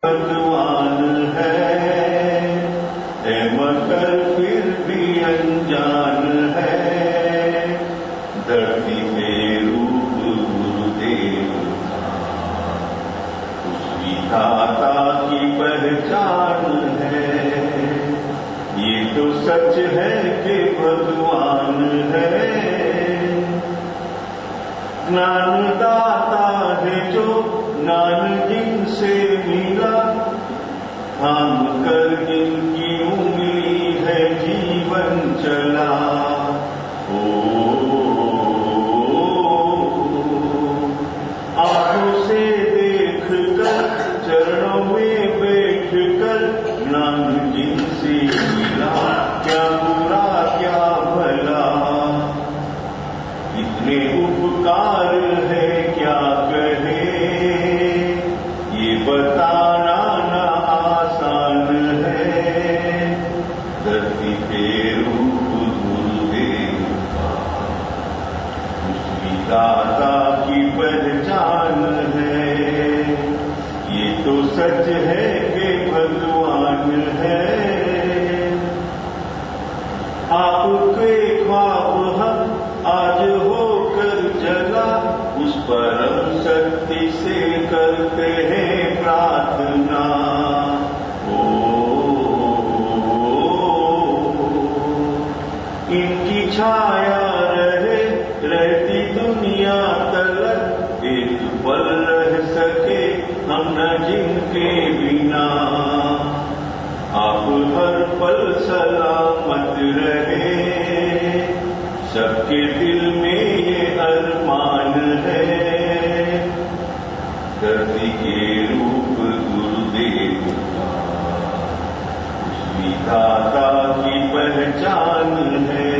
भगवान है मगर फिर भी अनजान है। धरती पे रूप गुरुदेव का उसकी दाता की पहचान है। ये तो सच है कि भगवान है। ज्ञान दाता है जो ज्ञान जिनसे मिला, थाम कर जिनकी उंगली है जीवन चला। आंखों से देख कर चरणों में बैठ कर ज्ञान जिनसे मिला, क्या बुरा क्या भला। इतने उपकार है क्या कहे, ये बताना ना आसान है। धरती पे रूप गुरुदेव का उसकी दाता की पहचान है। ये तो सच है कि भगवान है। आपके ख्वाब हम आज होकर जगा, उस परम शक्ति से करते हैं प्रार्थना। इनकी छाया रहे रहती दुनिया तलक, एक पल रह सके हम न जिनके बिना। आप हर पल सलामत रहे, सबके दिल में ये अरमान है। धरती के रूप गुरुदेव का उसकी दाता की पहचान है।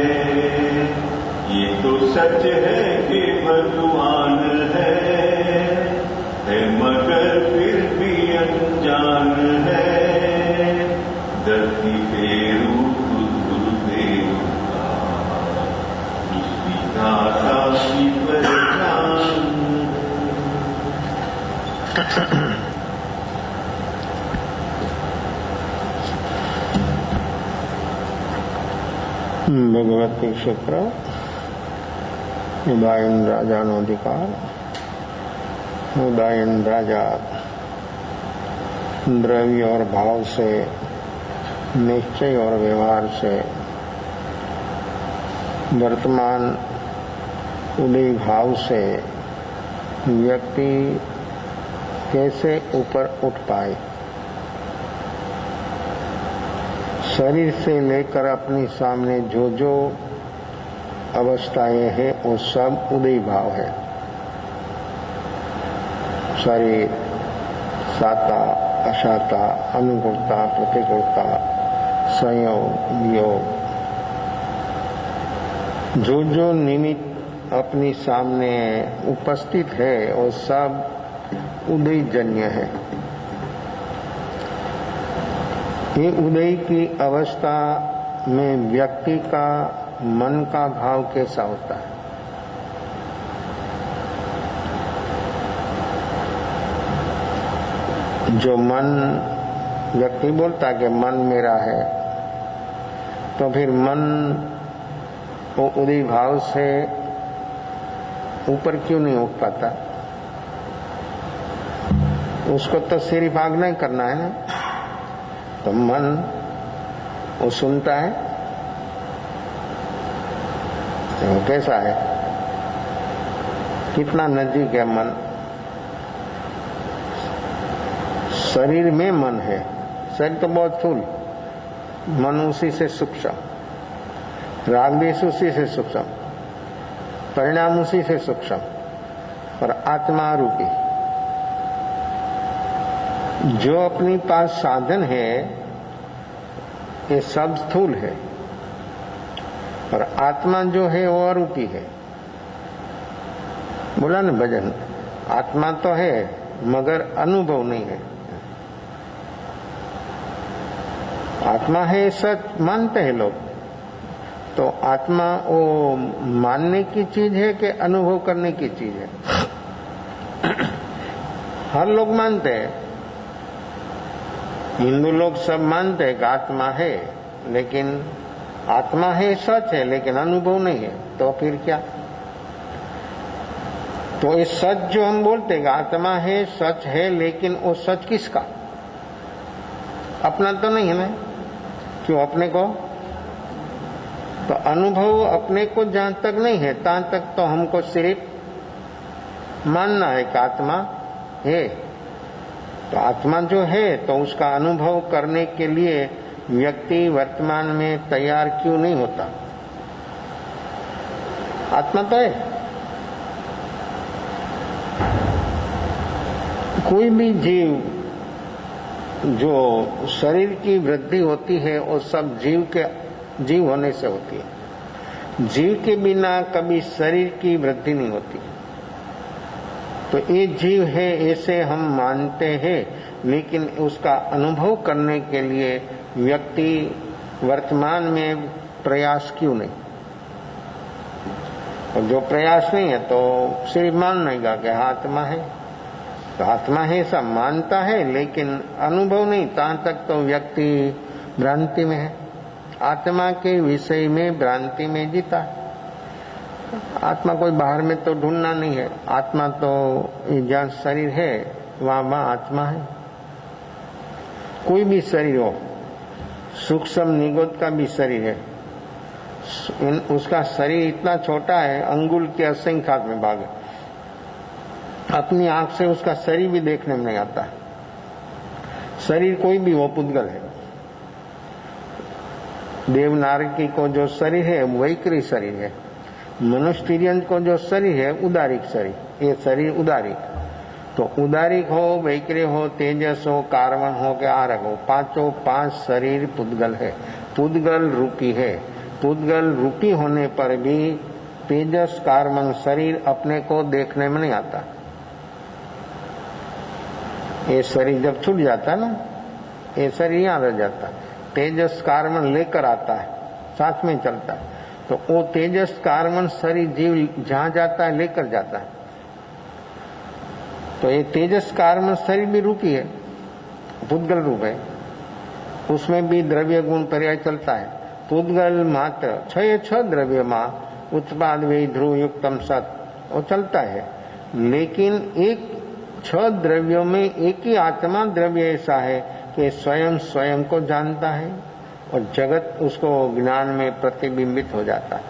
ये तो सच है कि भगवान है मगर फिर भी अनजान है। धरती पे रूप गुरुदेव का उसकी दाता की पहचान। भगवती सूत्र उदायन राजानो अधिकार। उदायन राजा द्रव्य और भाव से, निश्चय और व्यवहार से वर्तमान उदय भाव से व्यक्ति कैसे ऊपर उठ पाए। शरीर से लेकर अपने सामने जो जो अवस्थाएं हैं वो सब उदय भाव है। शरीर साता अशाता, अनुकूलता प्रतिकूलता, संयोग वियोग, जो जो निमित्त अपने सामने उपस्थित है वो सब उदय जन्य है। ये उदय की अवस्था में व्यक्ति का मन का भाव कैसा होता है। जो मन व्यक्ति बोलता है कि मन मेरा है, तो फिर मन वो उदय भाव से ऊपर क्यों नहीं उठ पाता। उसको तो सिर्फ आज्ञा ही करना है ना। तो मन वो सुनता है, तो कैसा है, कितना नजदीक है मन। शरीर में मन है, शरीर तो बहुत स्थूल, मन उसी से सूक्ष्म, राग द्वेष उसी से सूक्ष्म, परिणाम उसी से सूक्ष्म, और आत्मा रूपी जो अपनी पास साधन है ये सब स्थूल है, और आत्मा जो है वो अरूपी है। बोला ना भजन, आत्मा तो है मगर अनुभव नहीं है। आत्मा है सच मानते हैं लोग, तो आत्मा वो मानने की चीज है कि अनुभव करने की चीज है। हर लोग मानते हैं हिंदू लोग सब मानते हैं कि आत्मा है, लेकिन आत्मा है, सच है, लेकिन अनुभव नहीं है, तो फिर क्या? तो ये सच जो हम बोलते हैं आत्मा है, सच है, लेकिन वो सच किसका? अपना तो नहीं है ना। क्यों अपने को? तो अनुभव अपने को जहां तक नहीं है तहां तक तो हमको सिर्फ मानना है कि आत्मा है। तो आत्मा जो है तो उसका अनुभव करने के लिए व्यक्ति वर्तमान में तैयार क्यों नहीं होता? आत्मा तो है। कोई भी जीव जो शरीर की वृद्धि होती है वो सब जीव होने से होती है। जीव के बिना कभी शरीर की वृद्धि नहीं होती। तो ये जीव है ऐसे हम मानते हैं, लेकिन उसका अनुभव करने के लिए व्यक्ति वर्तमान में प्रयास क्यों नहीं? और जो प्रयास नहीं है तो सिर्फ मान नहीं गा कि आत्मा है। तो आत्मा है सब मानता है, लेकिन अनुभव नहीं, तहां तक तो व्यक्ति भ्रांति में है। आत्मा के विषय में भ्रांति में जीता। आत्मा कोई बाहर में तो ढूंढना नहीं है। आत्मा तो जहां शरीर है वहां आत्मा है। कोई भी शरीर हो, सूक्ष्म निगोद का भी शरीर है, उसका शरीर इतना छोटा है, अंगुल के असंख्यात में भाग है। अपनी आंख से उसका शरीर भी देखने में नहीं आता। शरीर कोई भी वो पुद्गल है। देवनारकी को जो शरीर है वैकरी शरीर है। मनुष्य तिर्यंत को जो शरीर है उदारिक शरीर। ये शरीर उदारिक, तो उदारिक हो, वैकरी हो, तेजस हो, कार्बन हो के आरक हो, पांचों पांच शरीर पुद्गल है, पुद्गल रूपी है। पुद्गल रूपी होने पर भी तेजस कार्बन शरीर अपने को देखने में नहीं आता। ये शरीर जब छूट जाता है ना, ये शरीर यहां रह जाता है। तेजस कार्बन लेकर आता है, साथ में चलता है। तो वो तेजस कार्बन शरीर जीव जहां जाता है लेकर जाता है। तो ये तेजस कार्बन शरीर भी रूपी है, पुद्गल रूप है। उसमें भी द्रव्य गुण पर्याय चलता है। पुद्गल मात्र छह द्रव्य मां उत्पाद वे ध्रुव युक्तम सत वो चलता है। लेकिन एक 6 द्रव्यों में एक ही आत्मा द्रव्य ऐसा है कि स्वयं को जानता है और जगत उसको ज्ञान में प्रतिबिंबित हो जाता है।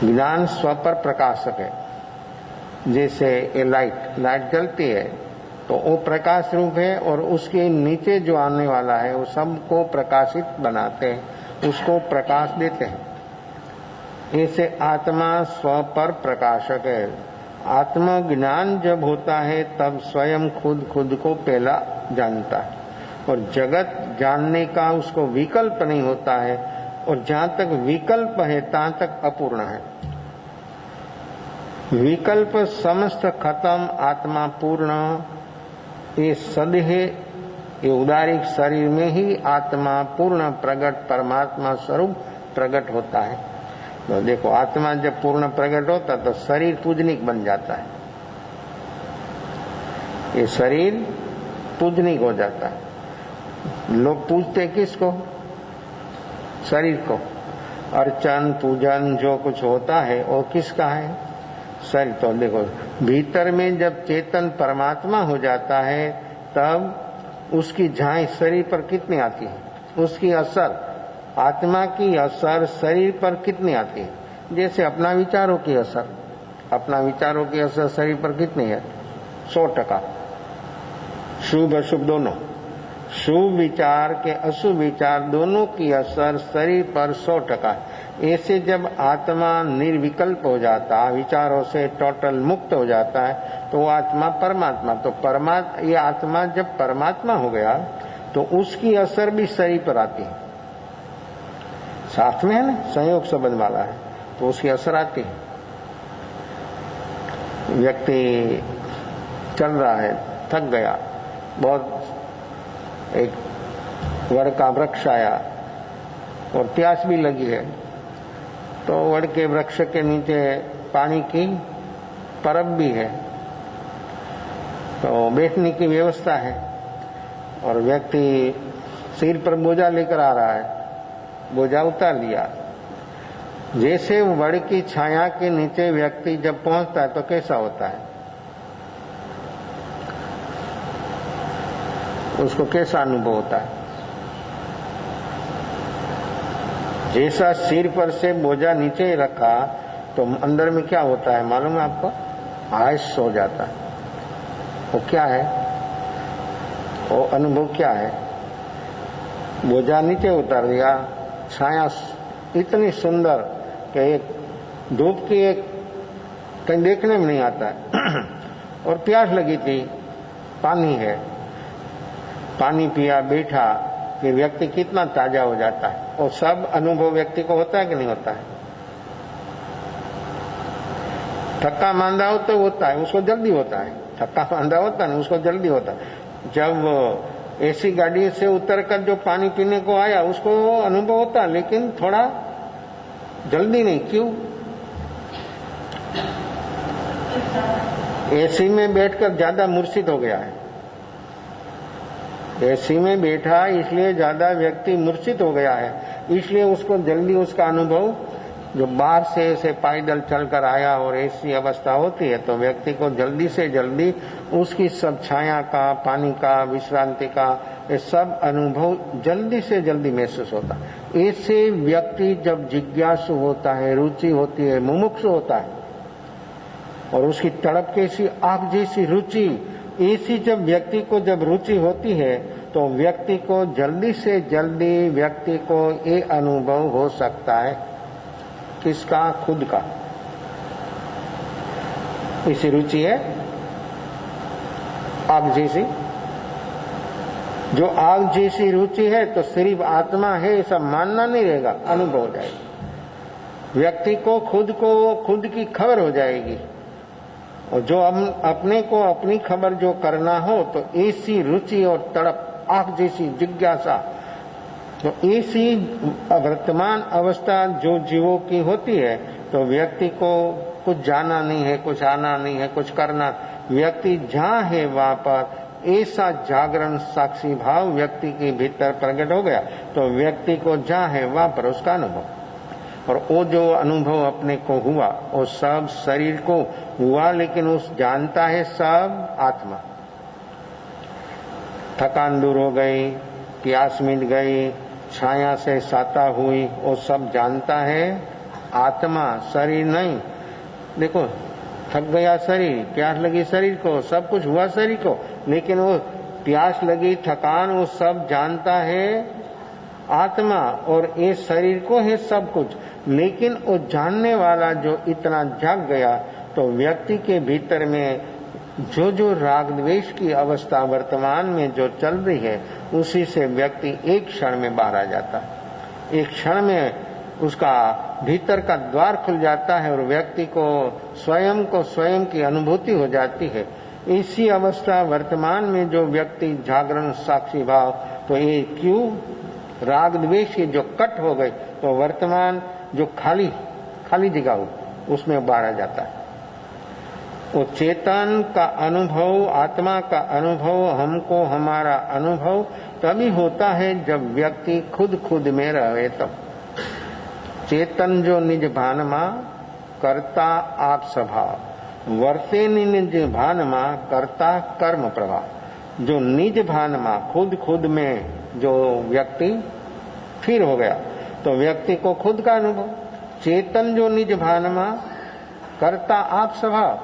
ज्ञान स्व पर प्रकाशक है। जैसे ये लाइट जलती है तो वो प्रकाश रूप है, और उसके नीचे जो आने वाला है वो सबको प्रकाशित बनाते हैं, उसको प्रकाश देते हैं। ऐसे आत्मा स्व पर प्रकाशक है। आत्मज्ञान जब होता है तब स्वयं खुद को पहला जानता है, और जगत जानने का उसको विकल्प नहीं होता है, और जहां तक विकल्प है तहां तक अपूर्ण है। विकल्प समस्त खत्म, आत्मा पूर्ण। ये सद है, ये उदारिक शरीर में ही आत्मा पूर्ण प्रकट परमात्मा स्वरूप प्रकट होता है। तो देखो, आत्मा जब पूर्ण प्रकट होता तो शरीर पूजनिक बन जाता है। ये शरीर पूजनिक हो जाता है। लोग पूजते किसको? शरीर को। अर्चन पूजन जो कुछ होता है वो किसका है? शरीर। तो देखो, भीतर में जब चेतन परमात्मा हो जाता है तब उसकी झांक शरीर पर कितनी आती है? उसकी असर, आत्मा की असर शरीर पर कितनी आती है? जैसे अपना विचारों की असर शरीर पर कितनी है? 100%। शुभ अशुभ दोनों, शुभ विचार के अशुभ विचार दोनों की असर शरीर पर 100%। ऐसे जब आत्मा निर्विकल्प हो जाता, विचारों से टोटल मुक्त हो जाता है, तो वो आत्मा परमात्मा। तो ये आत्मा जब परमात्मा हो गया तो उसकी असर भी शरीर पर आती है। साथ में है ना, संयोग संबंध वाला है, तो उसकी असर आती है। व्यक्ति चल रहा है, थक गया, बहुत एक वड़ का वृक्ष आया और प्यास भी लगी है, तो वड़ के वृक्ष के नीचे पानी की परब भी है, तो बैठने की व्यवस्था है। और व्यक्ति सिर पर बोझा लेकर आ रहा है, बोझा उतार दिया। जैसे वड़ की छाया के नीचे व्यक्ति जब पहुंचता है तो कैसा होता है, उसको कैसा अनुभव होता है? जैसा सिर पर से बोझा नीचे रखा तो अंदर में क्या होता है मालूम है आपको? आयस हो जाता है। वो क्या है, वो अनुभव क्या है? बोझा नीचे उतार दिया, छाया इतनी सुंदर कि एक धूप की एक कहीं देखने में नहीं आता है और प्यास लगी थी, पानी है, पानी पिया, बैठा कि व्यक्ति कितना ताजा हो जाता है। और सब अनुभव व्यक्ति को होता है कि नहीं होता है? थक्का मांदा हो तो होता है, उसको जल्दी होता है। थक्का मांदा होता है, उसको जल्दी होता है। जब ऐसी गाड़ी से उतरकर जो पानी पीने को आया उसको अनुभव होता, लेकिन थोड़ा जल्दी नहीं। क्यों? एसी में बैठकर ज्यादा मूर्छित हो गया है। एसी में बैठा इसलिए ज्यादा व्यक्ति मूर्छित हो गया है, इसलिए उसको जल्दी उसका अनुभव, जो बाहर से ऐसे पैदल चलकर आया और ऐसी अवस्था होती है तो व्यक्ति को जल्दी से जल्दी उसकी सब छाया का, पानी का, विश्रांति का, ये सब अनुभव जल्दी से जल्दी महसूस होता है। ऐसे व्यक्ति जब जिज्ञासु होता है, रुचि होती है, मुमुक्षु होता है और उसकी तड़प कैसी आग जैसी रुचि, ऐसी जब व्यक्ति को जब रुचि होती है तो व्यक्ति को जल्दी से जल्दी व्यक्ति को ये अनुभव हो सकता है। किसका? खुद का। इसी रुचि है आग जैसी। जो आग जैसी रुचि है तो सिर्फ आत्मा है ऐसा मानना नहीं रहेगा, अनुभव हो जाएगा। व्यक्ति को खुद की खबर हो जाएगी। और जो अपने को अपनी खबर जो करना हो तो ऐसी रुचि और तड़प, आग जैसी जिज्ञासा, तो ऐसी वर्तमान अवस्था जो जीवों की होती है तो व्यक्ति को कुछ जाना नहीं है, कुछ आना नहीं है, कुछ करना। व्यक्ति जहां है वहां पर ऐसा जागरण साक्षी भाव व्यक्ति के भीतर प्रकट हो गया तो व्यक्ति को जहां है वहां पर उसका अनुभव। और वो जो अनुभव अपने को हुआ वो सब शरीर को हुआ, लेकिन उस जानता है सब आत्मा। थकान दूर हो गई, प्यास मिट गई, छाया से साता हुई, वो सब जानता है आत्मा, शरीर नहीं। देखो थक गया शरीर, प्यास लगी शरीर को, सब कुछ हुआ शरीर को, लेकिन वो प्यास लगी, थकान, वो सब जानता है आत्मा। और ये शरीर को है सब कुछ, लेकिन वो जानने वाला जो इतना जाग गया तो व्यक्ति के भीतर में जो राग द्वेष की अवस्था वर्तमान में जो चल रही है उसी से व्यक्ति एक क्षण में बाहर आ जाता है। एक क्षण में उसका भीतर का द्वार खुल जाता है और व्यक्ति को स्वयं की अनुभूति हो जाती है। इसी अवस्था वर्तमान में जो व्यक्ति जागरण साक्षी भाव, तो ये क्यों राग द्वेष की जो कट हो गई तो वर्तमान जो खाली जगह हो उसमें बाहर आ जाता है। वो चेतन का अनुभव, आत्मा का अनुभव, हमको हमारा अनुभव तभी होता है जब व्यक्ति खुद में रहे। तब चेतन जो निज भान मा करता आप स्वभाव, वर्ते निज भान मा करता कर्म प्रभाव। जो निज भान मा खुद में जो व्यक्ति स्थिर हो गया तो व्यक्ति को खुद का अनुभव। चेतन जो निज भान मा करता आप स्वभाव,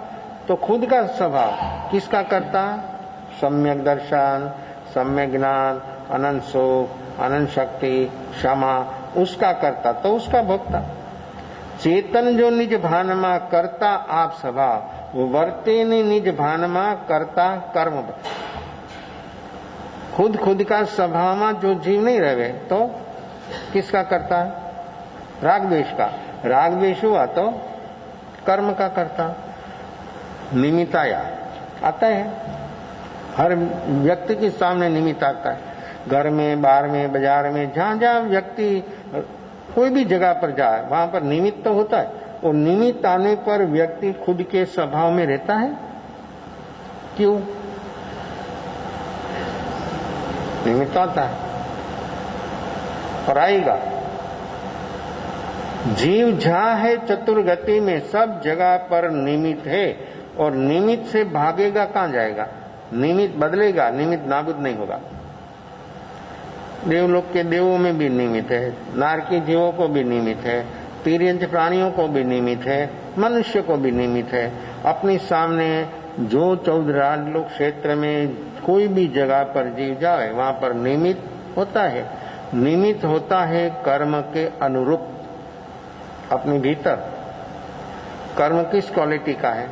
तो खुद का स्वभाव किसका करता? सम्यक दर्शन, सम्यक ज्ञान, अनंत सुख, अनंत शक्ति, क्षमा, उसका करता, तो उसका भोक्ता। चेतन जो निज भानमा करता आप स्वभाव, वर्ते निज भानमा करता कर्म। खुद का स्वभाव में जो जीव नहीं रहे तो किसका करता है? राग द्वेष का। राग द्वेष हुआ तो कर्म का करता। निमित्त आया, आता है, हर व्यक्ति के सामने निमित्त आता है। घर में, बाहर में, बाजार में, जहां जहां व्यक्ति कोई भी जगह पर जाए वहां पर निमित्त तो होता है। और निमित्त आने पर व्यक्ति खुद के स्वभाव में रहता है। क्यों? निमित्त होता है और आएगा। जीव जहां है चतुर्गति में, सब जगह पर निमित्त है, और निमित्त से भागेगा कहां जाएगा? निमित्त बदलेगा, निमित्त नाबूद नहीं होगा। देवलोक के देवों में भी निमित्त है, नारकी जीवों को भी निमित्त है, तिर्यंच प्राणियों को भी निमित्त है, मनुष्य को भी निमित्त है। अपने सामने जो 14 लोक क्षेत्र में कोई भी जगह पर जीव जाए वहां पर निमित्त होता है। निमित्त होता है कर्म के अनुरूप अपने भीतर। कर्म किस क्वालिटी का है?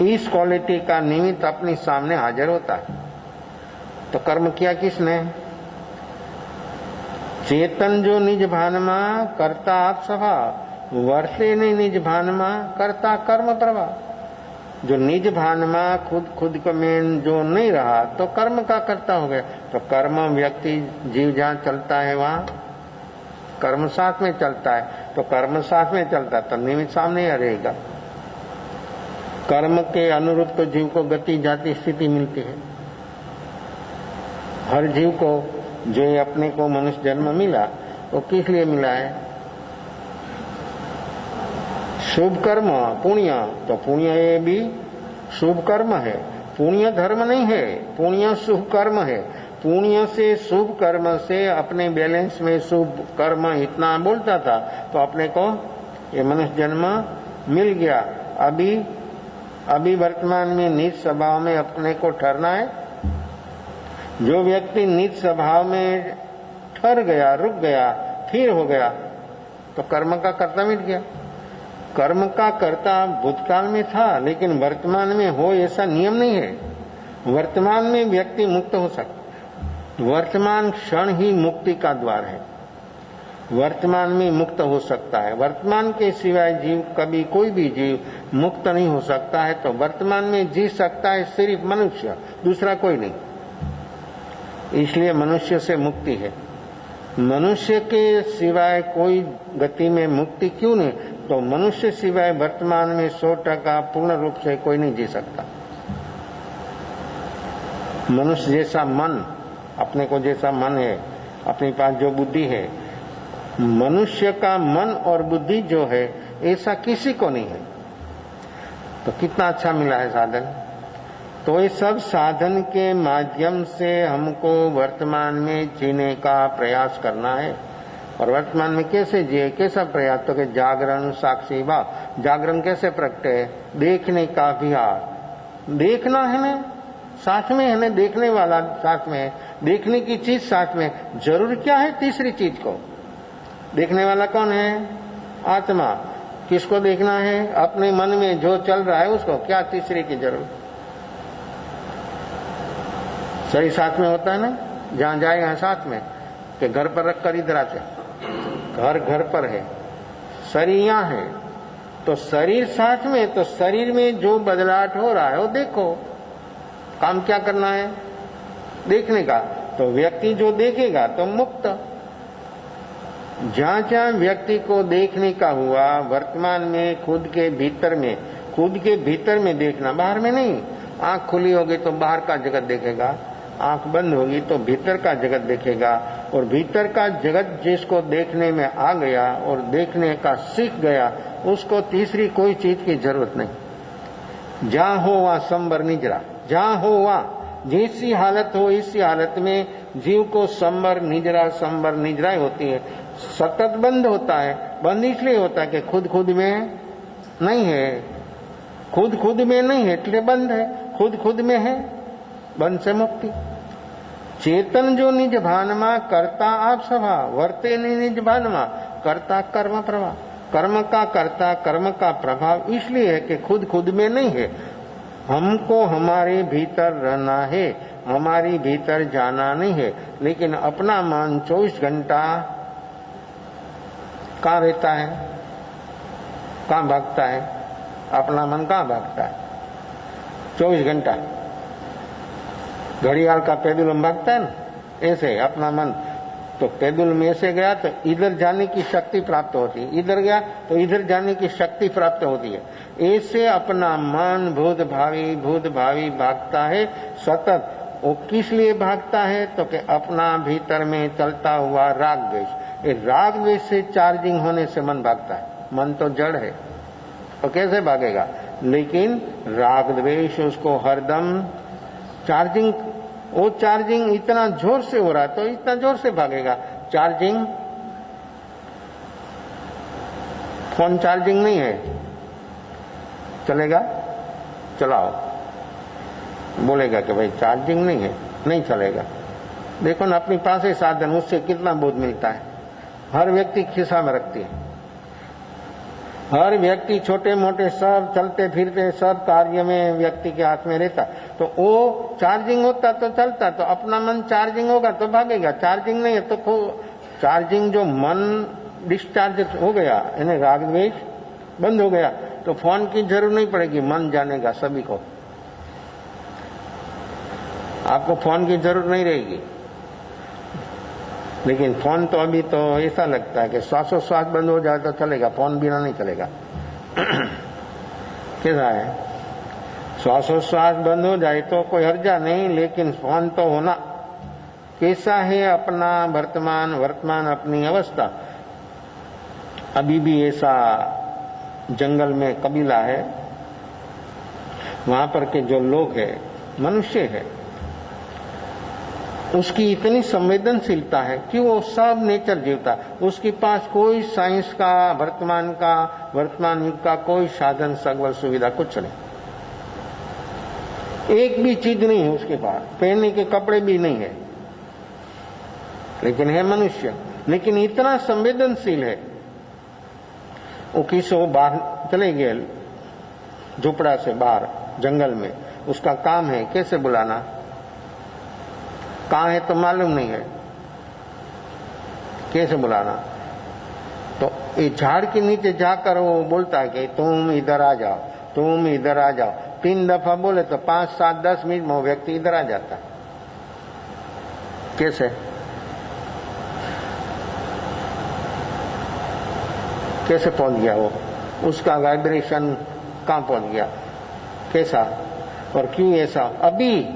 इस क्वालिटी का निमित्त अपने सामने हाजिर होता है। तो कर्म किया किसने? चेतन जो निज भानमा करता आप स्वभाव, वर्ते ने निज भानमा करता कर्म प्रभाव। जो निज भानमा खुद को में जो नहीं रहा तो कर्म का करता हो गया। तो कर्म व्यक्ति जीव जहां चलता है वहां कर्म साथ में चलता है, तो कर्म साथ में चलता है तो निमित्त सामने रहेगा। कर्म के अनुरूप तो जीव को गति जाति स्थिति मिलती है। हर जीव को जो अपने को मनुष्य जन्म मिला वो किस लिए मिला है? शुभ कर्म पुण्य, तो पुण्य ये भी शुभ कर्म है, पुण्य धर्म नहीं है, पुण्य शुभ कर्म है। पुण्य से शुभ कर्म से अपने बैलेंस में शुभ कर्म इतना बोलता था तो अपने को ये मनुष्य जन्म मिल गया। अभी वर्तमान में नीच स्वभाव में अपने को ठहरना है। जो व्यक्ति नीच स्वभाव में ठहर गया, रुक गया, स्थिर हो गया तो कर्म का कर्ता मिट गया। कर्म का कर्ता भूतकाल में था लेकिन वर्तमान में हो ऐसा नियम नहीं है। वर्तमान में व्यक्ति मुक्त हो सकता, वर्तमान क्षण ही मुक्ति का द्वार है। वर्तमान में मुक्त हो सकता है, वर्तमान के सिवाय जीव कभी कोई भी जीव मुक्त नहीं हो सकता है। तो वर्तमान में जी सकता है सिर्फ मनुष्य, दूसरा कोई नहीं। इसलिए मनुष्य से मुक्ति है। मनुष्य के सिवाय कोई गति में मुक्ति क्यों नहीं? तो मनुष्य सिवाय वर्तमान में 100% पूर्ण रूप से कोई नहीं जी सकता। मनुष्य जैसा मन, अपने को जैसा मन है, अपने पास जो बुद्धि है, मनुष्य का मन और बुद्धि जो है ऐसा किसी को नहीं है। तो कितना अच्छा मिला है साधन। तो ये सब साधन के माध्यम से हमको वर्तमान में जीने का प्रयास करना है। और वर्तमान में कैसे जिए, कैसा प्रयास? तो कि जागरण साक्षी भाव। जागरण कैसे प्रकटे? देखने का विहार। देखना है ना, साथ में है ना, देखने वाला साथ में है, देखने की चीज साथ में। जरूर क्या है तीसरी चीज को? देखने वाला कौन है? आत्मा। किसको देखना है? अपने मन में जो चल रहा है उसको। क्या तीसरे की जरूरत? शरीर साथ में होता है ना, जहां जाएगा साथ में, कि घर पर रख कर इधर आते, घर पर है, शरीर यहां है, तो शरीर साथ में, तो शरीर में जो बदलाव हो रहा है वो देखो। काम क्या करना है? देखने का। तो व्यक्ति जो देखेगा तो मुक्त। जहां जहां व्यक्ति को देखने का हुआ, वर्तमान में खुद के भीतर में देखना, बाहर में नहीं। आंख खुली होगी तो बाहर का जगत देखेगा, आंख बंद होगी तो भीतर का जगत देखेगा। और भीतर का जगत जिसको देखने में आ गया और देखने का सीख गया, उसको तीसरी कोई चीज की जरूरत नहीं। जहां हो वहां संबर निजरा, जहां हो वहां जैसी हालत हो इसी हालत में जीव को संबर निजरा होती है। सतत बंद होता है। बंद इसलिए होता है कि खुद में नहीं है, खुद में नहीं है इसलिए बंद है। खुद में है, बंद से मुक्ति। चेतन जो निज भानमा करता आप स्वभाव, वर्ते निज भानमा करता कर्म प्रभाव। कर्म का कर्ता, कर्म का प्रभाव इसलिए है कि खुद में नहीं है। हमको हमारे भीतर रहना है, हमारी भीतर जाना नहीं है। लेकिन अपना मन 24 घंटा कहाँ रहता है, कहाँ भागता है? अपना मन कहाँ भागता है? 24 घंटा घड़ियाल का पेडुलम भागता है ना, ऐसे अपना मन। तो पेडुल में ऐसे गया तो इधर जाने की शक्ति प्राप्त होती है, इधर गया तो इधर जाने की शक्ति प्राप्त होती है। ऐसे अपना मन भूत भावी भागता है सतत। वो किस लिए भागता है? तो कि अपना भीतर में चलता हुआ राग द्वेष, ये राग द्वेष से चार्जिंग होने से मन भागता है। मन तो जड़ है, तो कैसे भागेगा? लेकिन राग द्वेष उसको हरदम चार्जिंग, वो चार्जिंग इतना जोर से हो रहा है तो इतना जोर से भागेगा। चार्जिंग, फोन चार्जिंग नहीं है, चलेगा? चलाओ, बोलेगा कि भाई चार्जिंग नहीं है, नहीं चलेगा। देखो ना अपनी पास ही साधन, उससे कितना बोध मिलता है। हर व्यक्ति खिसा में रखती है, हर व्यक्ति छोटे मोटे सब चलते फिरते सब कार्य में व्यक्ति के हाथ में रहता, तो वो चार्जिंग होता तो चलता, तो अपना मन चार्जिंग होगा तो भागेगा। चार्जिंग नहीं है तो चार्जिंग जो मन डिस्चार्ज हो गया, यानी राग द्वेष बंद हो गया, तो फोन की जरूरत नहीं पड़ेगी, मन जानेगा सभी को। आपको फोन की जरूरत नहीं रहेगी। लेकिन फोन तो अभी तो ऐसा लगता है कि श्वासोश्वास बंद हो जाए तो चलेगा, फोन बिना नहीं चलेगा। कैसा है? श्वासोश्वास बंद हो जाए तो कोई हर्जा नहीं, लेकिन फोन तो होना। कैसा है अपना वर्तमान अपनी अवस्था? अभी भी ऐसा जंगल में कबीला है, वहां पर के जो लोग हैं, मनुष्य है, उसकी इतनी संवेदनशीलता है कि वो सब नेचर जीवता है। उसके पास कोई साइंस का, वर्तमान युग का कोई साधन सगवल सुविधा कुछ नहीं, एक भी चीज नहीं है उसके पास, पहनने के कपड़े भी नहीं है, लेकिन है मनुष्य। लेकिन इतना संवेदनशील है, वो किसी बाहर चले गए, झोपड़ा से बाहर जंगल में, उसका काम है कैसे बुलाना, कहां है तो मालूम नहीं है, कैसे बुलाना। तो ये झाड़ के नीचे जाकर वो बोलता है कि तुम इधर आ जाओ, तुम इधर आ जाओ। 3 दफा बोले तो 5, 7, 10 मिनट में वो व्यक्ति इधर आ जाता है। कैसे? कैसे पहुंच गया वो? उसका वाइब्रेशन कहां पहुंच गया, कैसा और क्यों ऐसा? अभी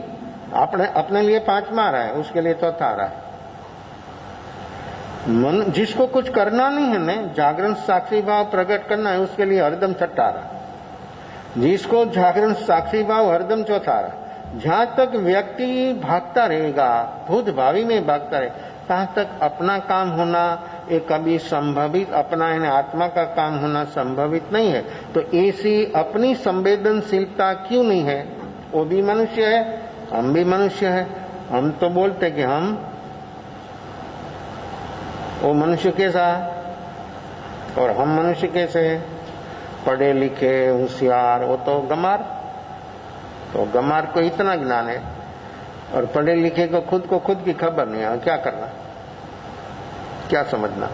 अपने लिए 5 मारा है, उसके लिए चौथा आ रहा है। मन जिसको कुछ करना नहीं है ना, जागरण साक्षी भाव प्रकट करना है, उसके लिए हरदम छठा रहा। जिसको जागरण साक्षी भाव हरदम चौथा रहा। जहां तक व्यक्ति भागता रहेगा, भूत भावी में भागता रहे, तहां तक अपना काम होना ये कभी संभवित, अपना यानी आत्मा का काम होना संभवित नहीं है। तो ऐसी अपनी संवेदनशीलता क्यों नहीं है? वो भी मनुष्य है, हम भी मनुष्य है। हम तो बोलते कि हम, वो मनुष्य कैसा है और हम मनुष्य कैसे हैं? पढ़े लिखे होशियार, वो तो गमार। तो गमार को इतना ज्ञान है और पढ़े लिखे को खुद की खबर नहीं है, क्या करना, क्या समझना।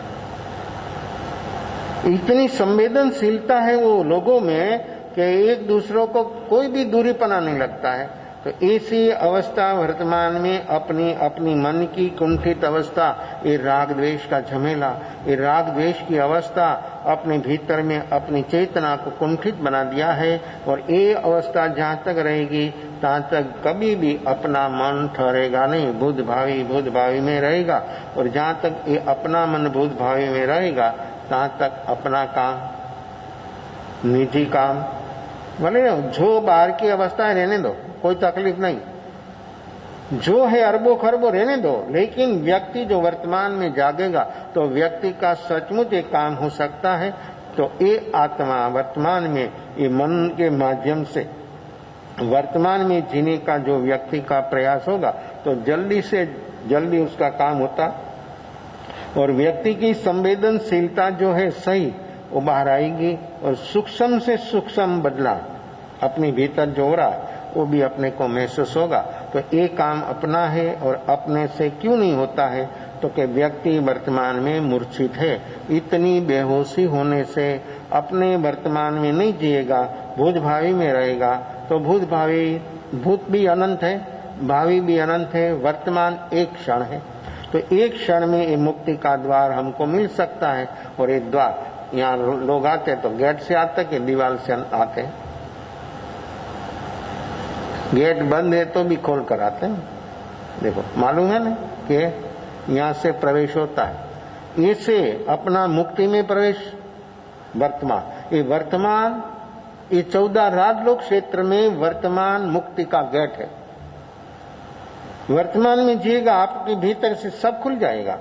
इतनी संवेदनशीलता है वो लोगों में कि एक दूसरों को कोई भी दूरीपना नहीं लगता है। तो ऐसी अवस्था वर्तमान में अपनी मन की कुंठित अवस्था, ये राग द्वेष का झमेला, ये राग द्वेष की अवस्था अपने भीतर में अपनी चेतना को कुंठित बना दिया है। और ये अवस्था जहां तक रहेगी तहां तक कभी भी अपना मन ठहरेगा नहीं, भूत भावी में रहेगा। और जहां तक ये अपना मन भूत भावी में रहेगा तहां तक अपना काम, निजी काम, भले जो बाहर की अवस्था है रहने दो, कोई तकलीफ नहीं, जो है अरबों खरबों रहने दो। लेकिन व्यक्ति जो वर्तमान में जागेगा तो व्यक्ति का सचमुच एक काम हो सकता है। तो ये आत्मा वर्तमान में ये मन के माध्यम से वर्तमान में जीने का जो व्यक्ति का प्रयास होगा तो जल्दी से जल्दी उसका काम होता। और व्यक्ति की संवेदनशीलता जो है सही वो बाहर आएगी और सूक्ष्म से सूक्ष्म बदलाव अपने भीतर जो हो रहा है वो भी अपने को महसूस होगा। तो ये काम अपना है और अपने से क्यों नहीं होता है? तो कि व्यक्ति वर्तमान में मूर्छित है। इतनी बेहोशी होने से अपने वर्तमान में नहीं जिएगा, भूत भावी में रहेगा। तो भूत भी अनंत है, भावी भी अनंत है, वर्तमान एक क्षण है। तो एक क्षण में ये मुक्ति का द्वार हमको मिल सकता है। और ये द्वार यहाँ लोग आते तो गेट से आते कि दीवार से आते? गेट बंद है तो भी खोल कर आते हैं। देखो मालूम है ना कि यहां से प्रवेश होता है, इसे अपना मुक्ति में प्रवेश वर्तमान, ये वर्तमान, ये 14 राजलोक क्षेत्र में वर्तमान मुक्ति का गेट है। वर्तमान में जिएगा आपके भीतर से सब खुल जाएगा,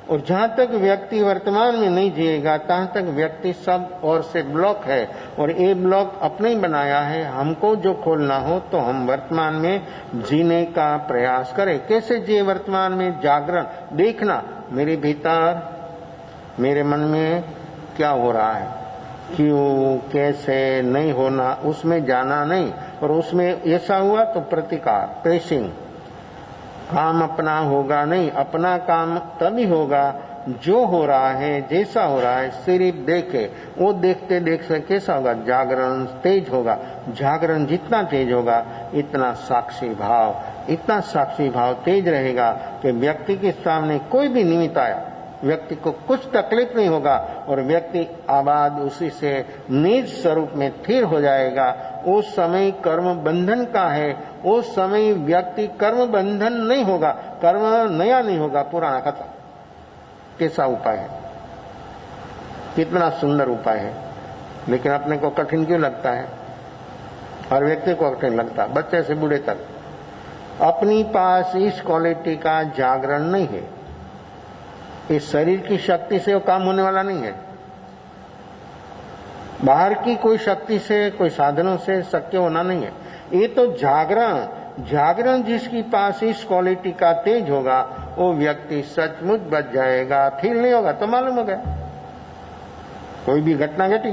और जहां तक व्यक्ति वर्तमान में नहीं जिएगा तहां तक व्यक्ति सब ओर से ब्लॉक है, और ये ब्लॉक अपने ही बनाया है। हमको जो खोलना हो तो हम वर्तमान में जीने का प्रयास करें। कैसे जिए वर्तमान में? जागरण, देखना मेरे भीतर, मेरे मन में क्या हो रहा है, क्यों, कैसे, नहीं होना, उसमें जाना नहीं, और उसमें ऐसा हुआ तो प्रतिकार, प्रेसिंग, काम अपना होगा नहीं। अपना काम तभी होगा जो हो रहा है, जैसा हो रहा है सिर्फ देखे, वो देखते देखते कैसा होगा, जागरण तेज होगा। जागरण जितना तेज होगा इतना साक्षी भाव, इतना साक्षी भाव तेज रहेगा कि व्यक्ति के सामने कोई भी निमित्त आया, व्यक्ति को कुछ तकलीफ नहीं होगा, और व्यक्ति आबाद उसी से निज स्वरूप में स्थिर हो जाएगा। उस समय कर्म बंधन का है, उस समय व्यक्ति कर्म बंधन नहीं होगा, कर्म नया नहीं होगा, पुराना खत्म। कैसा उपाय है, कितना सुंदर उपाय है, लेकिन अपने को कठिन क्यों लगता है? हर व्यक्ति को कठिन लगता है, बच्चे से बूढ़े तक। अपनी पास इस क्वालिटी का जागरण नहीं है। इस शरीर की शक्ति से वो काम होने वाला नहीं है, बाहर की कोई शक्ति से, कोई साधनों से शक्य होना नहीं है। ये तो जागरण, जागरण जिसकी पास इस क्वालिटी का तेज होगा वो व्यक्ति सचमुच बच जाएगा। फील नहीं होगा तो मालूम हो गया, कोई भी घटना घटी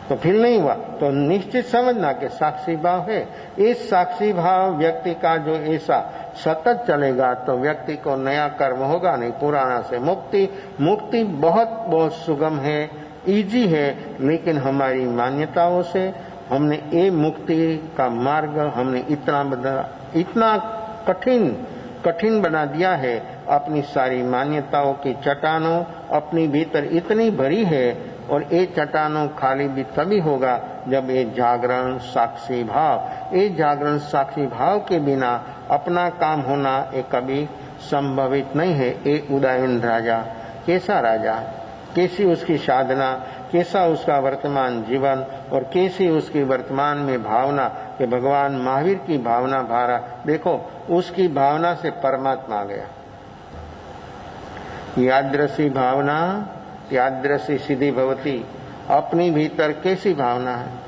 तो फील नहीं हुआ तो निश्चित समझना कि साक्षी भाव है। इस साक्षी भाव व्यक्ति का जो ऐसा सतत चलेगा तो व्यक्ति को नया कर्म होगा नहीं, पुराना से मुक्ति। मुक्ति बहुत बहुत सुगम है, इजी है, लेकिन हमारी मान्यताओं से हमने ये मुक्ति का मार्ग हमने इतना कठिन बना दिया है। अपनी सारी मान्यताओं की चट्टानों अपनी भीतर इतनी भरी है, और ये चट्टानों खाली भी तभी होगा जब ये जागरण साक्षी भाव, ये जागरण साक्षी भाव के बिना अपना काम होना ये कभी संभवित नहीं है। ये उदयन राजा, कैसा राजा, कैसी उसकी साधना, कैसा उसका वर्तमान जीवन, और कैसी उसकी वर्तमान में भावना कि भगवान महावीर की भावना भारा। देखो उसकी भावना से परमात्मा आ गया। यादृशी भावना यादृशी सिद्धि भवती, अपनी भीतर कैसी भावना है,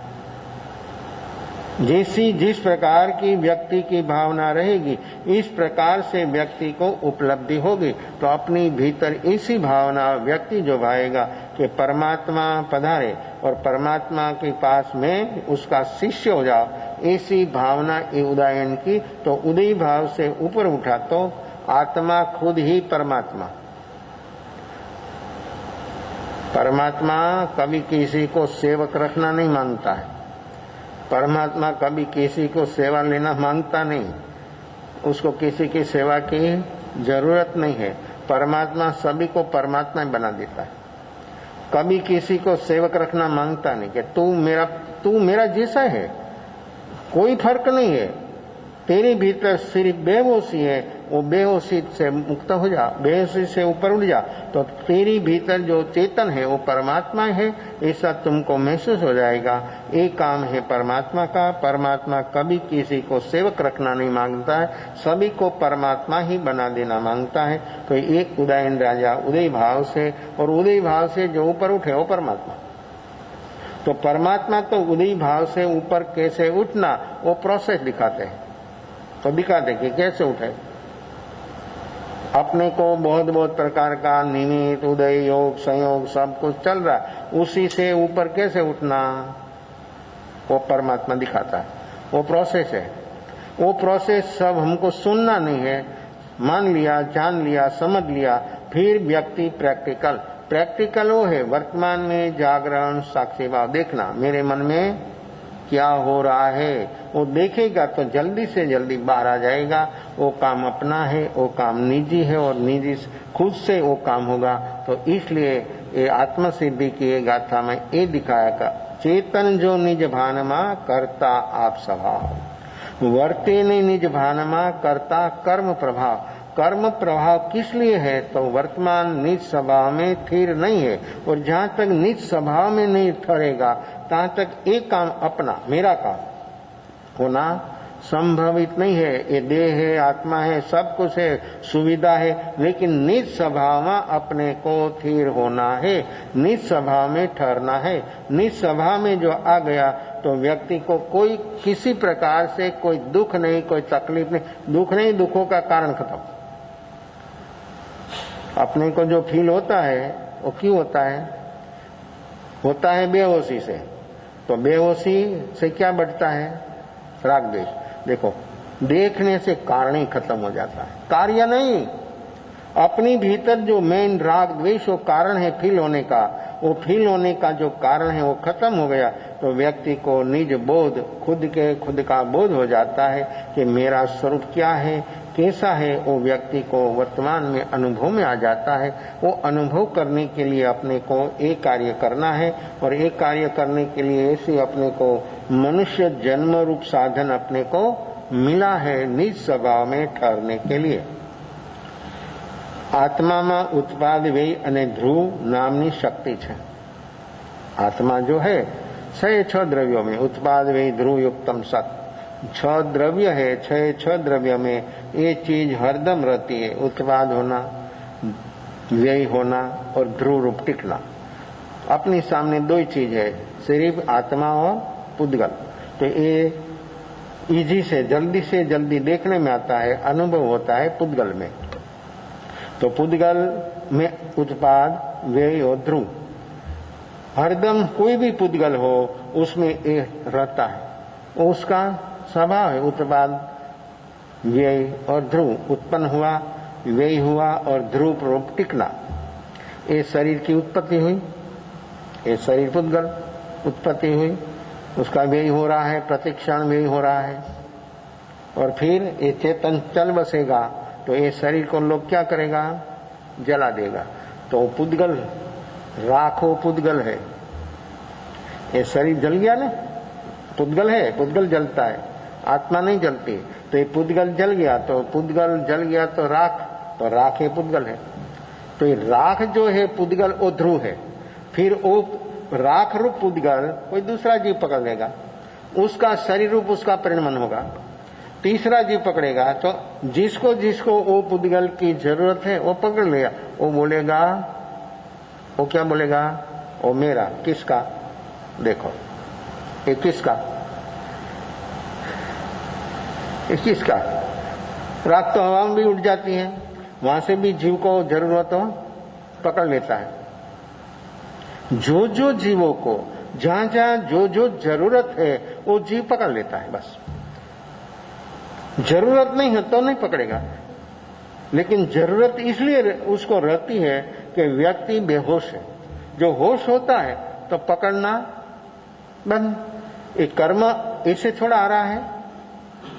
जैसी जिस प्रकार की व्यक्ति की भावना रहेगी इस प्रकार से व्यक्ति को उपलब्धि होगी। तो अपनी भीतर ऐसी भावना व्यक्ति जो भाएगा कि परमात्मा पधारे और परमात्मा के पास में उसका शिष्य हो जाओ, ऐसी भावना उदयन की, तो उदय भाव से ऊपर उठा तो आत्मा खुद ही परमात्मा। परमात्मा कभी किसी को सेवक रखना नहीं मांगता है, परमात्मा कभी किसी को सेवा लेना मांगता नहीं, उसको किसी की सेवा की जरूरत नहीं है। परमात्मा सभी को परमात्मा ही बना देता है, कभी किसी को सेवक रखना मांगता नहीं कि तू मेरा जैसा है, कोई फर्क नहीं है। तेरे भीतर सिर्फ बेहोशी है, वो बेहोशी से मुक्त हो जा, बेहोशी से ऊपर उठ जा, तो तेरी भीतर जो चेतन है वो परमात्मा है, ऐसा तुमको महसूस हो जाएगा। एक काम है परमात्मा का, परमात्मा कभी किसी को सेवक रखना नहीं मांगता है, सभी को परमात्मा ही बना देना मांगता है। तो एक उदयन राजा उदय भाव से, और उदय भाव से जो ऊपर उठे वो परमात्मा। तो परमात्मा तो उदय भाव से ऊपर कैसे उठना वो प्रोसेस दिखाते हैं, तो दिखाते कि कैसे उठे। अपने को बहुत बहुत प्रकार का निमित्त, उदय, योग, संयोग सब कुछ चल रहा है, उसी से ऊपर कैसे उठना वो परमात्मा दिखाता है। वो प्रोसेस है, वो प्रोसेस सब हमको सुनना नहीं है, मान लिया, जान लिया, समझ लिया। फिर व्यक्ति प्रैक्टिकल वो है वर्तमान में जागरण साक्षी भाव देखना, मेरे मन में क्या हो रहा है वो देखेगा तो जल्दी से जल्दी बाहर आ जाएगा। वो काम अपना है, वो काम निजी है, और निजी खुद से वो काम होगा। तो इसलिए ये आत्म सिद्धि की गाथा में ये दिखाया का चेतन जो निज भानमा करता आप स्वभाव। वर्ते नहीं निज भानमा करता कर्म प्रभाव। कर्म प्रभाव किस लिए है? तो वर्तमान निज स्वभाव में स्थिर नहीं है, और जहां तक निज स्वभाव में नहीं ठहरेगा तहां तक एक काम अपना मेरा काम होना संभवित नहीं है। ये देह है, आत्मा है, सब कुछ है, सुविधा है, लेकिन निज स्वभाव में अपने को स्थिर होना है, निज स्वभाव में ठहरना है। निज स्वभाव में जो आ गया तो व्यक्ति को कोई किसी प्रकार से कोई दुख नहीं, कोई तकलीफ नहीं। दुख नहीं, दुखों का कारण खत्म। अपने को जो फील होता है वो क्यों होता है? होता है बेहोशी से। तो बेहोशी से क्या बढ़ता है? राग द्वेष। देखो, देखने से कारण ही खत्म हो जाता है, कार्य नहीं। अपनी भीतर जो मेन राग द्वेष वो कारण है फील होने का, वो फील होने का जो कारण है वो खत्म हो गया तो व्यक्ति को निज बोध, खुद का बोध हो जाता है कि मेरा स्वरूप क्या है, कैसा है। वो व्यक्ति को वर्तमान में अनुभव में आ जाता है। वो अनुभव करने के लिए अपने को एक कार्य करना है, और एक कार्य करने के लिए ऐसे अपने को मनुष्य जन्म रूप साधन अपने को मिला है निज स्वभाव में ठहरने के लिए। आत्माમાં ઉત્પાદ વ્યય અને ધ્રુવ નામની શક્તિ છે। આત્મા जो है 6 द्रव्यों में उत्पाद व्यय ध्रुव युक्तम सत 6 द्रव्य है। 6 द्रव्य में ये चीज हरदम रहती है, उत्पाद होना, व्यय होना और ध्रुव रूप टिकना। अपनी सामने 2 ही चीज है, सिर्फ आत्मा और पुद्गल। तो ये इजी से जल्दी देखने में आता है, अनुभव होता है पुद्गल में। तो पुद्गल में उत्पाद व्यय और ध्रुव, हरदम कोई भी पुद्गल हो उसमें ये रहता है, उसका स्वभाव है। उत्पाद व्यय और ध्रुव, उत्पन्न हुआ, व्यय हुआ और ध्रुव रूप टिकना। ये शरीर की उत्पत्ति हुई, ये शरीर पुद्गल उत्पत्ति हुई, उसका व्यय हो रहा है, प्रतिक्षण व्यय हो रहा है, और फिर ये चेतन चल बसेगा तो ये शरीर को लोग क्या करेगा? जला देगा। तो पुद्गल राखो पुद्गल है। ये शरीर जल गया ना, पुद्गल है, पुद्गल जलता है, आत्मा नहीं जलती। तो ये पुद्गल जल गया तो राख है, पुद्गल है। तो ये राख जो है पुद्गल वो ध्रुव है। फिर वो राख रूप पुद्गल कोई दूसरा जीव पकड़ लेगा, उसका शरीर रूप उसका परिणमन होगा। तीसरा जीव पकड़ेगा तो जिसको वो पुद्गल की जरूरत है वो पकड़ लेगा। वो बोलेगा, वो क्या बोलेगा? वो मेरा। किसका? देखो, ये किसका? ये किसका? राख तो हवा में भी उड़ जाती है, वहां से भी जीव को जरूरत हो पकड़ लेता है। जो जीवों को जहां जो जरूरत है वो जीव पकड़ लेता है। बस जरूरत नहीं है तो नहीं पकड़ेगा, लेकिन जरूरत इसलिए उसको रहती है कि व्यक्ति बेहोश है। जो होश होता है तो पकड़ना बंद। एक कर्म ऐसे थोड़ा आ रहा है,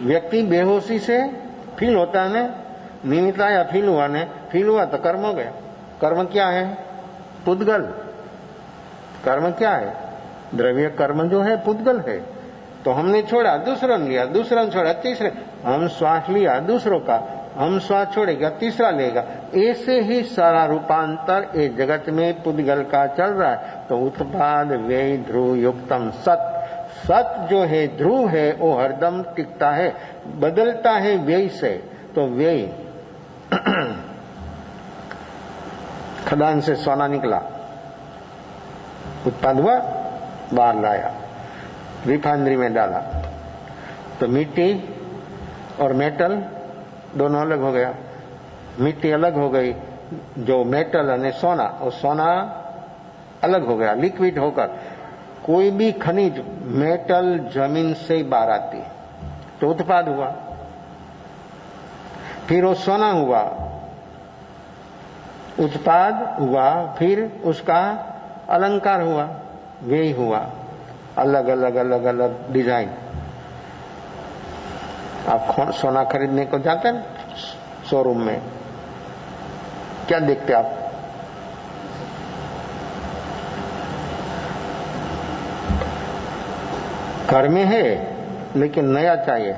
व्यक्ति बेहोशी से फील होता है ना, निमित्त या फील हुआ तो कर्म हो गया। कर्म क्या है? पुद्गल। कर्म क्या है? द्रव्य कर्म जो है पुद्गल है। तो हमने छोड़ा, दूसरा ने लिया, दूसरा ने छोड़ा, तीसरे, हम श्वास लिया दूसरों का, हम श्वास छोड़ेगा, तीसरा लेगा। ऐसे ही सारा रूपांतर इस जगत में पुद्गल का चल रहा है। तो उत्पाद व्यय ध्रुव युक्तम सत, सत जो है ध्रुव है वो हरदम टिकता है, बदलता है व्यय से। तो व्यय खदान से सोना निकला, उत्पाद हुआ, बाहर लाया, रिफाइनरी में डाला, तो मिट्टी और मेटल दोनों अलग हो गया। मिट्टी अलग हो गई, जो मेटल और सोना, और सोना अलग हो गया लिक्विड होकर। कोई भी खनिज मेटल जमीन से बाहर आती है तो उत्पाद हुआ, फिर वो सोना हुआ, उत्पाद हुआ, फिर उसका अलंकार हुआ, व्यय हुआ, अलग अलग डिजाइन। आप सोना खरीदने को जाते हैं शोरूम में, क्या देखते आप? घर में है लेकिन नया चाहिए,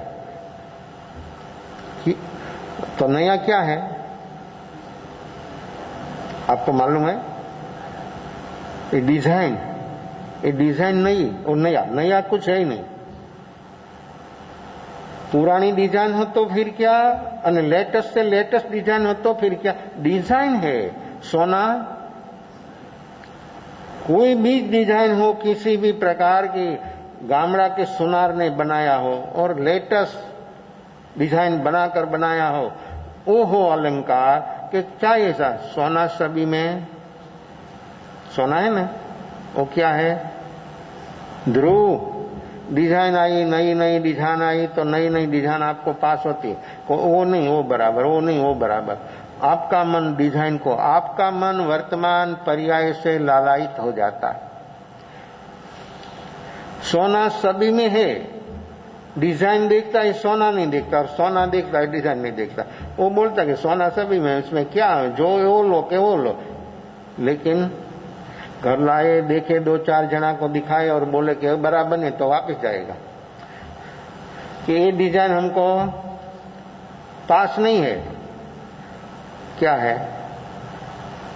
नया क्या है आपको मालूम है? ये डिजाइन नहीं, और नया कुछ है ही नहीं। पुरानी डिजाइन हो तो फिर क्या, और लेटेस्ट से लेटेस्ट डिजाइन हो तो फिर क्या, डिजाइन है। सोना कोई भी डिजाइन हो, किसी भी प्रकार की गामड़ा के सुनार ने बनाया हो और लेटेस्ट डिजाइन बनाकर बनाया हो, वो हो अलंकार कि क्या ऐसा सोना सभी में सोना है ना। वो क्या है, ध्रुव डिजाइन आई, नई नई डिजाइन आई तो नई नई डिजाइन आपको पास होती है, वो नहीं वो बराबर, वो नहीं वो बराबर। आपका मन डिजाइन को, आपका मन वर्तमान पर्याय से लालायित हो जाता है। सोना सभी में है, डिजाइन देखता है सोना नहीं देखता, और सोना देखता है डिजाइन नहीं देखता। वो बोलता है कि सोना सभी में, इसमें क्या है, जो वो लो के वो लो। लेकिन घर लाए, देखे, 2-4 जना को दिखाए और बोले कि बराबर नहीं, तो वापस जाएगा कि ये डिजाइन हमको पास नहीं है। क्या है,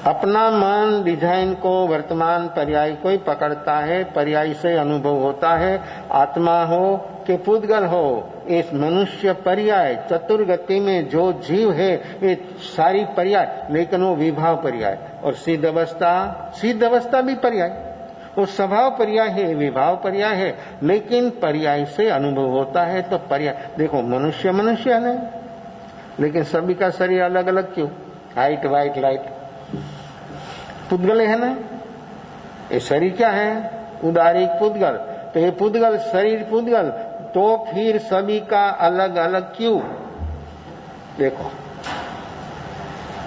अपना मन डिजाइन को, वर्तमान पर्याय को ही पकड़ता है, पर्याय से अनुभव होता है। आत्मा हो कि पुद्गल हो, इस मनुष्य पर्याय चतुर्गति में जो जीव है ये सारी पर्याय, लेकिन वो विभाव पर्याय। और सिद्ध अवस्था भी पर्याय, वो स्वभाव पर्याय है, विभाव पर्याय है, लेकिन पर्याय से अनुभव होता है। तो पर्याय देखो, मनुष्य नहीं, लेकिन सभी का शरीर अलग अलग क्यों, हाइट वाइट लाइट, पुद्गल है ना। ये शरीर क्या है, उदारिक पुद्गल। तो ये पुद्गल शरीर पुद्गल, तो फिर सभी का अलग अलग क्यों। देखो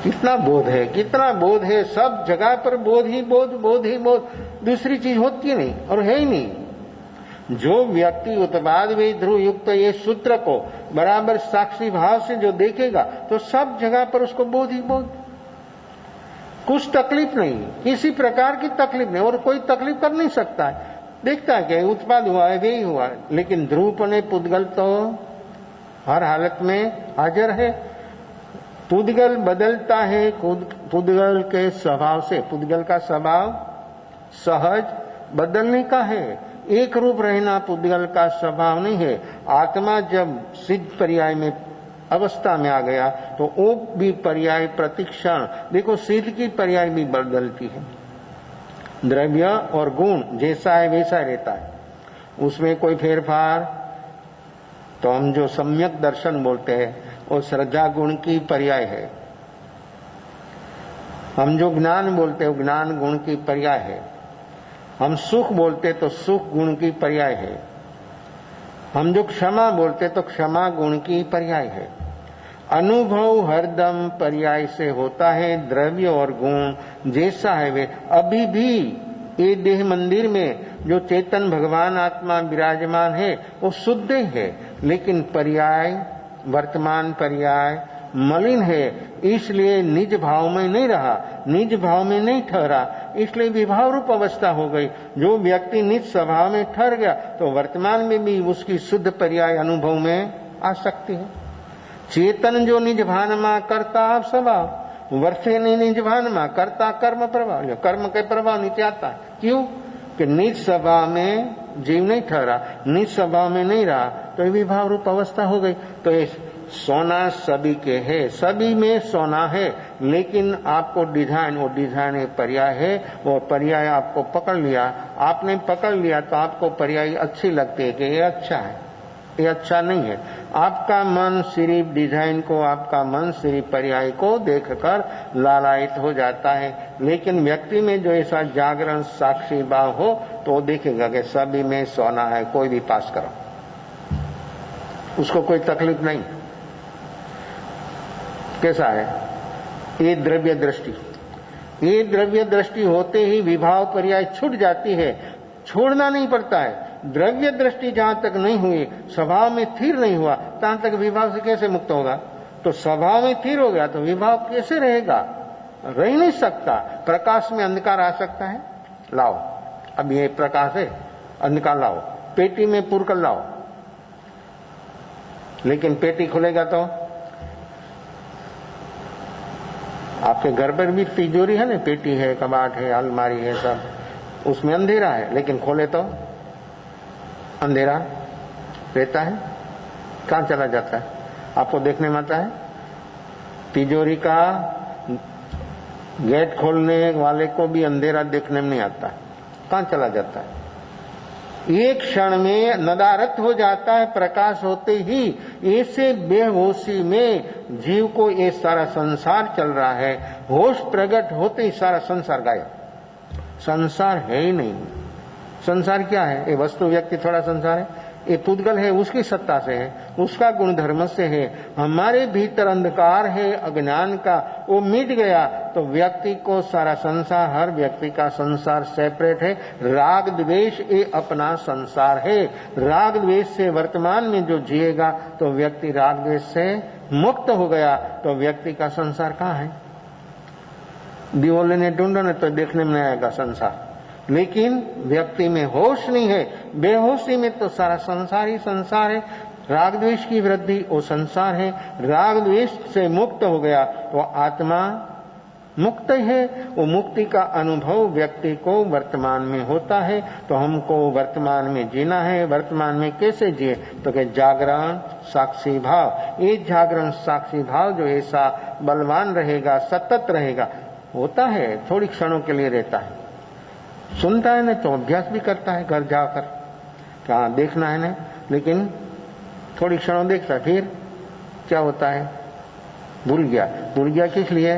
कितना बोध है, सब जगह पर बोध ही बोध, दूसरी चीज होती नहीं और है ही नहीं। जो व्यक्ति उत्पाद वे ध्रुव युक्त ये सूत्र को बराबर साक्षी भाव से जो देखेगा, तो सब जगह पर उसको बोध ही बोध, कुछ तकलीफ नहीं, किसी प्रकार की तकलीफ नहीं, और कोई तकलीफ कर नहीं सकता है। देखता है कि उत्पाद हुआ है, वे ही हुआ है, लेकिन ध्रुवपने पुद्गल तो हर हालत में हाजिर है। पुद्गल बदलता है, पुद्गल के स्वभाव से, पुद्गल का स्वभाव सहज बदलने का है, एक रूप रहना पुद्गल का स्वभाव नहीं है। आत्मा जब सिद्ध पर्याय में अवस्था में आ गया तो वो भी पर्याय प्रतिक्षण, देखो सिद्ध की पर्याय भी बदलती है, द्रव्य और गुण जैसा है वैसा रहता है, उसमें कोई फेरफार। तो हम जो सम्यक दर्शन बोलते हैं वो श्रद्धा गुण की पर्याय है, हम जो ज्ञान बोलते हैं वो ज्ञान गुण की पर्याय है, हम सुख बोलते तो सुख गुण की पर्याय है, हम जो क्षमा बोलते तो क्षमा गुण की पर्याय है। अनुभव हरदम पर्याय से होता है, द्रव्य और गुण जैसा है वे। अभी भी ये देह मंदिर में जो चेतन भगवान आत्मा विराजमान है वो शुद्ध है, लेकिन पर्याय, वर्तमान पर्याय मलिन है, इसलिए निज भाव में नहीं रहा, निज भाव में नहीं ठहरा, इसलिए विभाव रूप अवस्था हो गई। जो व्यक्ति निज स्वभाव में ठहर गया तो वर्तमान में भी उसकी शुद्ध पर्याय अनुभव में आ सकती है। चेतन जो निज भान में करता आप स्वभाव, वर्षे नहीं निज भान में करता कर्म प्रभाव, कर्म के प्रभाव नीचे आता है। क्यों कि निज स्वभाव में जीव नहीं ठहरा, निज स्वभाव में नहीं रहा, तो विभाव रूप अवस्था हो गई। तो ये सोना सभी के है, सभी में सोना है, लेकिन आपको डिजाइन, वो डिजाइन एक पर्याय है, वो पर्याय आपको पकड़ लिया, आपने पकड़ लिया तो आपको पर्याय अच्छी लगती है कि ये अच्छा है, ये अच्छा नहीं है। आपका मन सिर्फ डिजाइन को, आपका मन सिर्फ पर्याय को देखकर लालायित हो जाता है, लेकिन व्यक्ति में जो ऐसा जागरण साक्षी भाव हो तो वो देखेगा कि सभी में सोना है, कोई भी पास करो, उसको कोई तकलीफ नहीं। कैसा है ये द्रव्य दृष्टि, ये द्रव्य दृष्टि होते ही विभाव पर्याय छूट जाती है, छोड़ना नहीं पड़ता है। द्रव्य दृष्टि जहां तक नहीं हुई, स्वभाव में स्थिर नहीं हुआ, तहां तक विभाव से कैसे मुक्त होगा। तो स्वभाव में स्थिर हो गया तो विभाव कैसे रहेगा, रह नहीं सकता। प्रकाश में अंधकार आ सकता है, लाओ, अब ये प्रकाश है, अंधकार लाओ, पेटी में पूर कर लाओ, लेकिन पेटी खुलेगा तो आपके घर पर भी तिजोरी है ना, पेटी है, कबाट है, अलमारी है, सब उसमें अंधेरा है, लेकिन खोले तो अंधेरा रहता है, कहां चला जाता है? आपको देखने में आता है? तिजोरी का गेट खोलने वाले को भी अंधेरा देखने में नहीं आता, कहां चला जाता है? एक क्षण में नदारत हो जाता है, प्रकाश होते ही ऐसे बेहोशी में जीव को ये सारा संसार चल रहा है, होश प्रकट होते ही सारा संसार गायब, संसार है ही नहीं। संसार क्या है? ये वस्तु व्यक्ति थोड़ा संसार है, ये पुद्गल है, उसकी सत्ता से है, उसका गुणधर्म से है। हमारे भीतर अंधकार है अज्ञान का, वो मिट गया तो व्यक्ति को सारा संसार, हर व्यक्ति का संसार सेपरेट है। राग द्वेष ये अपना संसार है। राग द्वेष से वर्तमान में जो जिएगा तो व्यक्ति राग द्वेष से मुक्त हो गया, तो व्यक्ति का संसार कहाँ है? दिवोले ने ढूंढो न तो देखने में नहीं आएगा संसार, लेकिन व्यक्ति में होश नहीं है, बेहोशी में तो सारा संसार ही संसार है। राग द्वेष की वृद्धि वो संसार है। राग द्वेष से मुक्त हो गया तो आत्मा मुक्त है। वो मुक्ति का अनुभव व्यक्ति को वर्तमान में होता है। तो हमको वर्तमान में जीना है। वर्तमान में कैसे जिए? तो कि जागरण साक्षी भाव, ये जागरण साक्षी भाव जो ऐसा बलवान रहेगा, सतत रहेगा, होता है थोड़ी क्षणों के लिए रहता है, सुनता है ना तो अभ्यास भी करता है घर जाकर, कहाँ देखना है ना, लेकिन थोड़ी क्षणों देखता है, फिर क्या होता है? भूल गया। भूल गया किस लिए?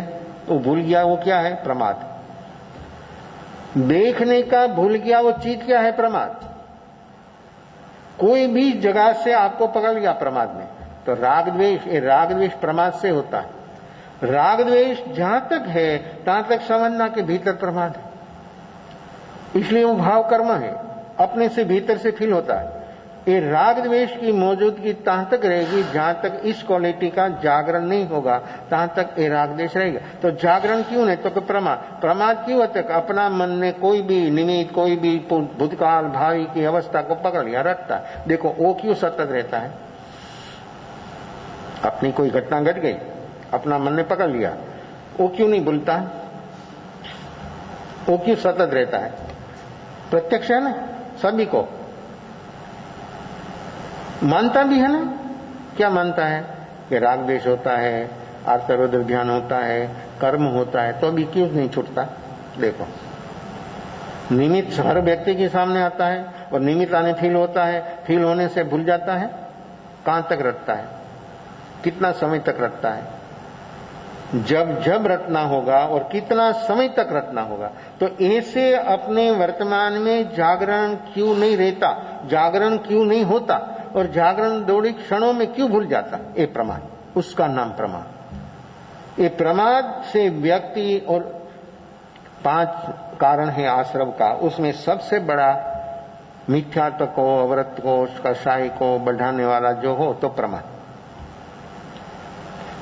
वो भूल गया वो क्या है? प्रमाद। देखने का भूल गया वो चीज क्या है? प्रमाद। कोई भी जगह से आपको पकड़ लिया प्रमाद में, तो राग द्वेष, ये राग द्वेष प्रमाद से होता है। राग द्वेष जहां तक है तहां तक समझना के भीतर प्रमाद है, इसलिए वो भाव कर्म है, अपने से भीतर से फील होता है। ये राग द्वेष की मौजूदगी तहां तक रहेगी जहां तक इस क्वालिटी का जागरण नहीं होगा, तहां तक ये राग द्वेष रहेगा। तो जागरण क्यों नहीं? तो प्रमाद। प्रमाद क्यों होता है? अपना मन ने कोई भी निमित्त, कोई भी भूतकाल भावी की अवस्था को पकड़ लिया, रखता है। देखो वो क्यों सतत रहता है? अपनी कोई घटना घट गई, अपना मन ने पकड़ लिया, वो क्यों नहीं भूलता? वो क्यों सतत रहता है? प्रत्यक्ष है ना, सभी को मानता भी है ना। क्या मानता है? कि राग द्वेष होता है, आर्तरोध ध्यान होता है, कर्म होता है, तो भी क्यों नहीं छूटता? देखो निमित्त हर व्यक्ति के सामने आता है और निमित्त आने फील होता है, फील होने से भूल जाता है। कहां तक रखता है? कितना समय तक रखता है? जब जब रटना होगा और कितना समय तक रटना होगा। तो ऐसे अपने वर्तमान में जागरण क्यों नहीं रहता? जागरण क्यों नहीं होता? और जागरण दौड़ी क्षणों में क्यों भूल जाता? ये प्रमाद, उसका नाम प्रमाद। ये प्रमाद से व्यक्ति, और 5 कारण है आश्रव का, उसमें सबसे बड़ा मिथ्यात्व को, अवरत को, कषाय को बढ़ाने वाला जो हो तो प्रमाद,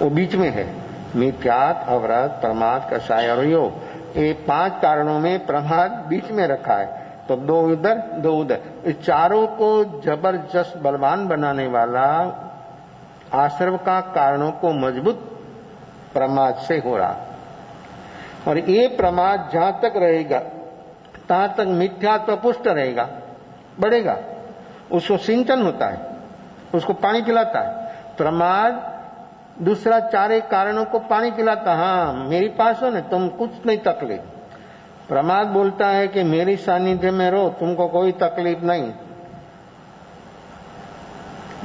वो बीच में है। मिथ्यात, अवरत, प्रमाद, कषाय और योग, ये 5 कारणों में प्रमाद बीच में रखा है। तो 2 इधर 2 उधर, इस चारों को जबरदस्त बलवान बनाने वाला आश्रव का कारणों को मजबूत प्रमाद से हो रहा। और ये प्रमाद जहां तक रहेगा तहां तक मिथ्यात्व पुष्ट रहेगा, बढ़ेगा, उसको सिंचन होता है, उसको पानी पिलाता है। प्रमाद दूसरा 4 कारणों को पानी पिलाता। हाँ मेरी पास हो ना, तुम कुछ नहीं तकलीफ। प्रमाद बोलता है कि मेरी सानिध्य में रहो, तुमको कोई तकलीफ नहीं।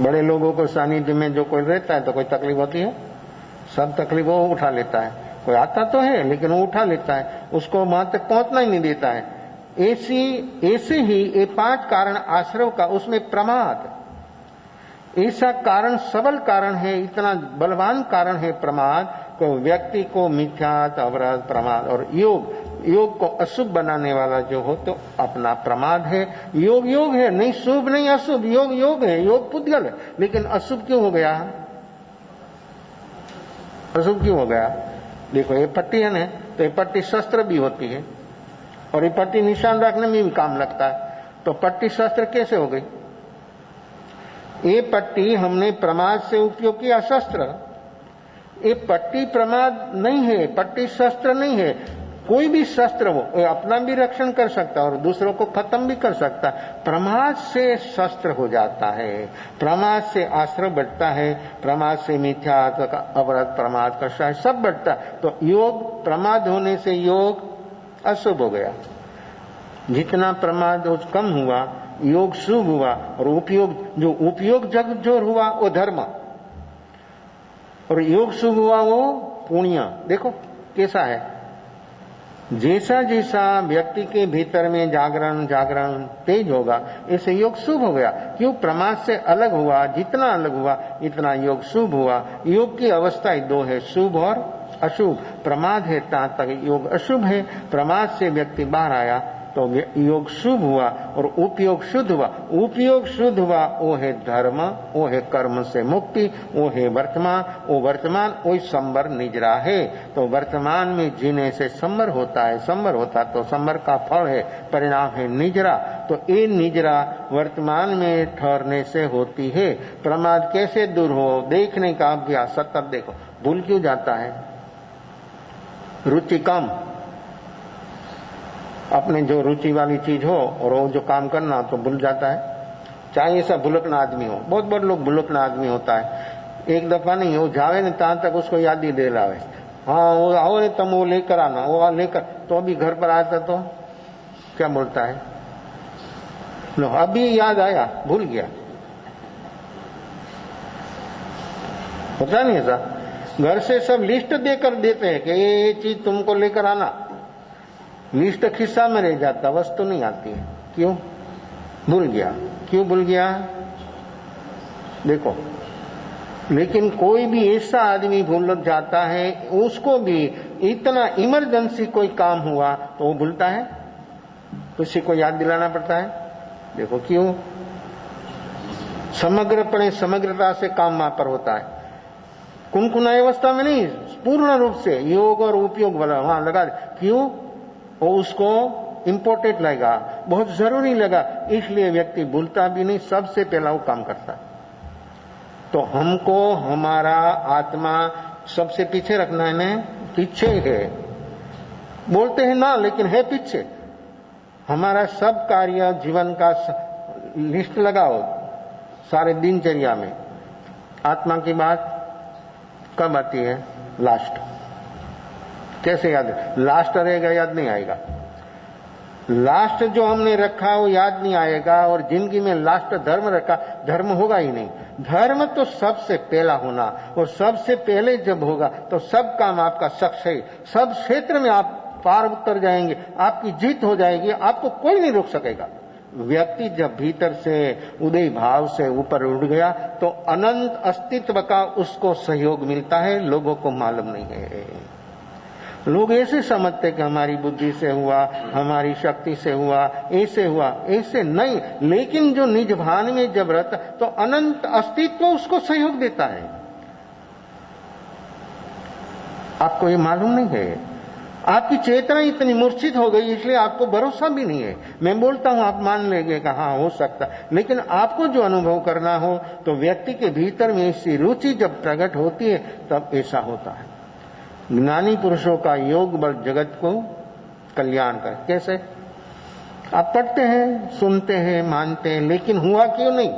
बड़े लोगों को सानिध्य में जो कोई रहता है तो कोई तकलीफ होती है? सब तकलीफ वो उठा लेता है। कोई आता तो है लेकिन वो उठा लेता है, उसको वहां तक पहुंचना ही नहीं देता है। ऐसे ही ये 5 कारण आश्रव का, उसमें प्रमाद ऐसा कारण, सबल कारण है, इतना बलवान कारण है प्रमाद को व्यक्ति को मिथ्यात, अवरत, प्रमाद और योग को अशुभ बनाने वाला जो हो तो अपना प्रमाद है। योग योग है, नहीं शुभ नहीं अशुभ, योग योग है, योग पुद्गल है। लेकिन अशुभ क्यों हो गया? अशुभ क्यों हो गया? देखो ये पट्टी है ना, तो ये पट्टी शस्त्र भी होती है और ये पट्टी निशान रखने में भी काम लगता है। तो पट्टी शस्त्र कैसे हो गई? ये पट्टी हमने प्रमाद से उपयोग किया शस्त्र, ये पट्टी प्रमाद नहीं है, पट्टी शस्त्र नहीं है। कोई भी शस्त्र वो अपना भी रक्षण कर सकता है और दूसरों को खत्म भी कर सकता है। प्रमाद से शस्त्र हो जाता है, प्रमाद से आश्रय बढ़ता है, प्रमाद से मिथ्या अपराध, प्रमाद कष्ट सब बढ़ता है। तो योग प्रमाद होने से योग अशुभ हो गया। जितना प्रमाद कम हुआ योग शुभ हुआ, और उपयोग जग जो हुआ वो धर्म, और योग शुभ हुआ वो पुण्य। देखो कैसा है, जैसा जैसा व्यक्ति के भीतर में जागरण तेज होगा ऐसे योग शुभ हो गया। क्यों? प्रमाद से अलग हुआ, जितना अलग हुआ इतना योग शुभ हुआ। योग की अवस्था दो है, शुभ और अशुभ। प्रमाद है तहाँ तक योग अशुभ है, प्रमाद से व्यक्ति बाहर आया तो योग शुभ हुआ और उपयोग शुद्ध हुआ। उपयोग शुद्ध हुआ वो है धर्म, वो है कर्म से मुक्ति, वो है वर्तमान। वो वर्तमान वही संवर निजरा है। तो वर्तमान में जीने से संवर होता है, संवर होता तो संवर का फल है, परिणाम है निजरा। तो ये निजरा वर्तमान में ठहरने से होती है। प्रमाद कैसे दूर हो, देखने का अभ्यास सतत देखो। भूल क्यों जाता है? रुचि कम, अपने जो रुचि वाली चीज हो और वो जो काम करना तो भूल जाता है। चाहे ऐसा भुलकना आदमी हो, बहुत बड़े लोग भुलकना आदमी होता है। एक दफा नहीं वो जावे न तहाँ तक उसको याद ही दे लावे, हाँ वो आओ रे तुम वो लेकर आना, वो लेकर, तो अभी घर पर आता तो क्या बोलता है, लो अभी याद आया, भूल गया। होता नहीं ऐसा? घर से सब लिस्ट देकर देते हैं कि ये चीज तुमको लेकर आना, लिस्ट खिस्सा में रह जाता, वस्तु नहीं आती है। क्यों? भूल गया। क्यों भूल गया? देखो, लेकिन कोई भी ऐसा आदमी भूल जाता है, उसको भी इतना इमरजेंसी कोई काम हुआ तो वो भूलता है, किसी को याद दिलाना पड़ता है। देखो क्यों? समग्रपणे समग्रता से काम वहां पर होता है, कुनकुना अवस्था में नहीं, पूर्ण रूप से योग और उपयोग वाला वहां लगा। क्यों? वो उसको इंपॉर्टेंट लगा, बहुत जरूरी लगा, इसलिए व्यक्ति भूलता भी नहीं, सबसे पहला वो काम करता। तो हमको हमारा आत्मा सबसे पीछे रखना है ना, पीछे है, बोलते हैं ना लेकिन है पीछे। हमारा सब कार्य जीवन का लिस्ट लगाओ सारे दिनचर्या में, आत्मा की बात कब आती है? लास्ट। कैसे याद? लास्ट रहेगा, याद नहीं आएगा। लास्ट जो हमने रखा वो याद नहीं आएगा, और जिंदगी में लास्ट धर्म रखा, धर्म होगा ही नहीं। धर्म तो सबसे पहला होना, और सबसे पहले जब होगा तो सब काम आपका सक्सेस, सब क्षेत्र में आप पार उतर जाएंगे, आपकी जीत हो जाएगी, आपको कोई नहीं रोक सकेगा। व्यक्ति जब भीतर से उदय भाव से ऊपर उठ गया तो अनंत अस्तित्व का उसको सहयोग मिलता है, लोगों को मालूम नहीं है। लोग ऐसे समझते कि हमारी बुद्धि से हुआ, हमारी शक्ति से हुआ, ऐसे हुआ, ऐसे नहीं। लेकिन जो निज भान में जब रहता तो अनंत अस्तित्व उसको सहयोग देता है। आपको ये मालूम नहीं है? आपकी चेतना इतनी मूर्छित हो गई इसलिए आपको भरोसा भी नहीं है। मैं बोलता हूं, आप मान लेंगे कि हाँ हो सकता, लेकिन आपको जो अनुभव करना हो तो व्यक्ति के भीतर में ऐसी रुचि जब प्रकट होती है तब ऐसा होता है। ज्ञानी पुरुषों का योग बल जगत को कल्याण कर। कैसे? आप पढ़ते हैं, सुनते हैं, मानते हैं, लेकिन हुआ क्यों नहीं?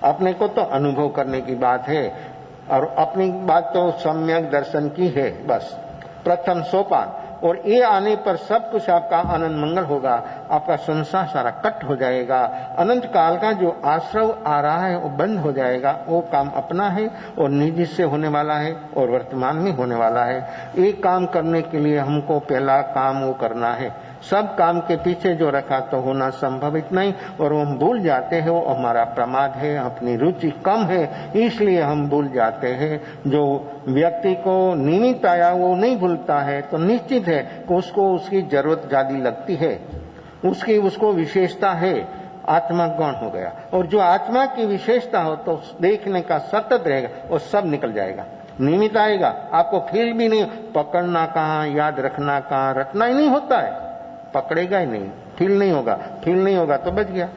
अपने को तो अनुभव करने की बात है, और अपनी बात तो सम्यक दर्शन की है, बस प्रथम सोपान। और ये आने पर सब कुछ आपका आनंद मंगल होगा, आपका संसार सारा कट हो जाएगा, अनंत काल का जो आश्रय आ रहा है वो बंद हो जाएगा। वो काम अपना है और निजी से होने वाला है और वर्तमान में होने वाला है। एक काम करने के लिए हमको पहला काम वो करना है। सब काम के पीछे जो रखा तो होना संभवित नहीं, और हम भूल जाते हैं, वो हमारा प्रमाद है, अपनी रुचि कम है इसलिए हम भूल जाते हैं। जो व्यक्ति को निमित्त आया वो नहीं भूलता है तो निश्चित है कि उसको उसकी जरूरत ज्यादा लगती है, उसको विशेषता है। आत्मा गौण हो गया, और जो आत्मा की विशेषता हो तो देखने का सतत रहेगा, वो सब निकल जाएगा। निमित्त आएगा, आपको फील भी नहीं, पकड़ना कहाँ, याद रखना कहाँ, रखना ही नहीं होता है, पकड़ेगा ही नहीं, फील नहीं होगा। फील नहीं होगा तो बच गया,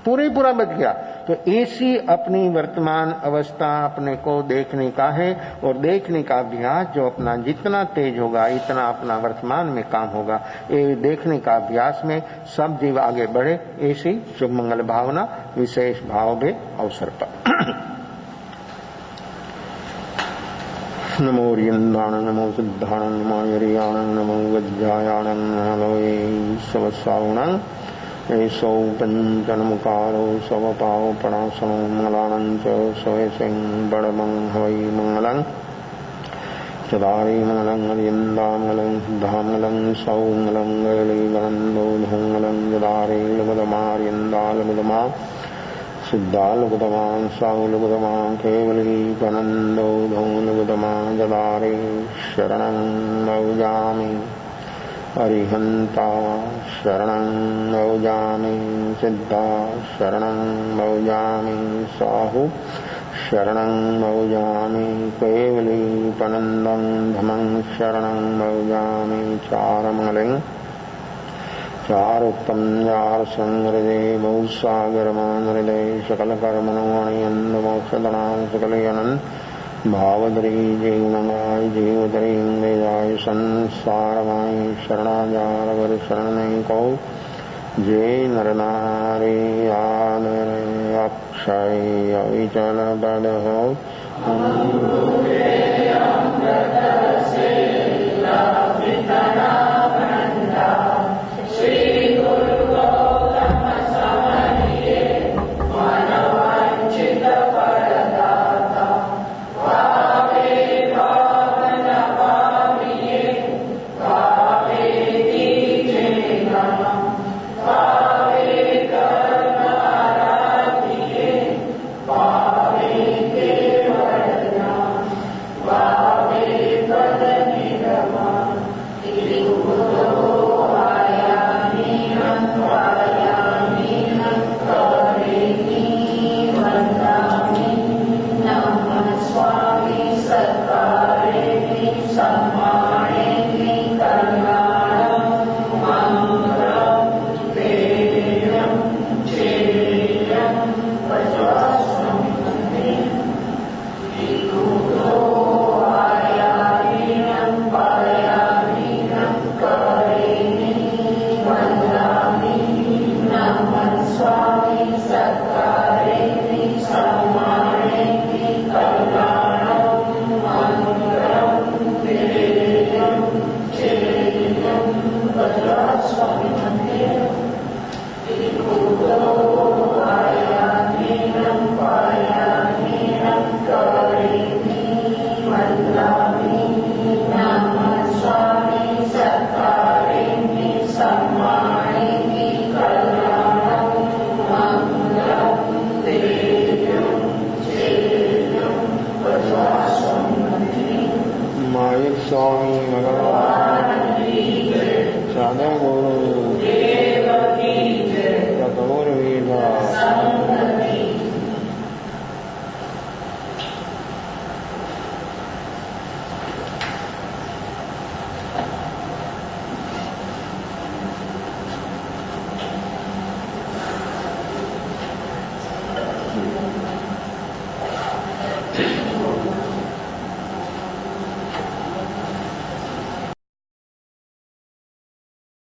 पूरा बच गया। तो ऐसी अपनी वर्तमान अवस्था अपने को देखने का है, और देखने का अभ्यास जो अपना जितना तेज होगा इतना अपना वर्तमान में काम होगा। ये देखने का अभ्यास में सब जीव आगे बढ़े, ऐसी शुभ मंगल भावना विशेष भाव भे अवसर पर। नमो रियंदाण नमो सिद्धाण नमो यरियाण नमो वज्रायाण नमो सवसावण ऐसौ पंचनमुकारो सवपाव पणासनो मंगलानं च सवैसिं बड़मं हवै मंगलं चदारे मंगलं रियंदामंगलं सिद्धामंगलं सौमंगलं गैलीगणन्दो धूमंगलं जदारे लुगदमारियंदालुगदमा सिद्धालुगदमां साउलुगदमां केवली गणन्दो धूलुगदमां जदारे शरणं नौजामि अरिहन्ता शरणं नौजामि सिद्धा शरणं नौजामि साहु शरणं नौजामि केवली पनन्दं धमं शरणं नौजामि चारमलिं चारुत्तम यार संग्रदे बहुसागरमान हृदय सकल कर्मणोणयन मोक्षदनां सकलयनन भावदरी जीवनगाय जीवदरी इंद्रियाय संसारमाय शरणाजार शरण को जय नर नारी आदर अक्षय अविचल बड़ हो स्वामी भगवान साधु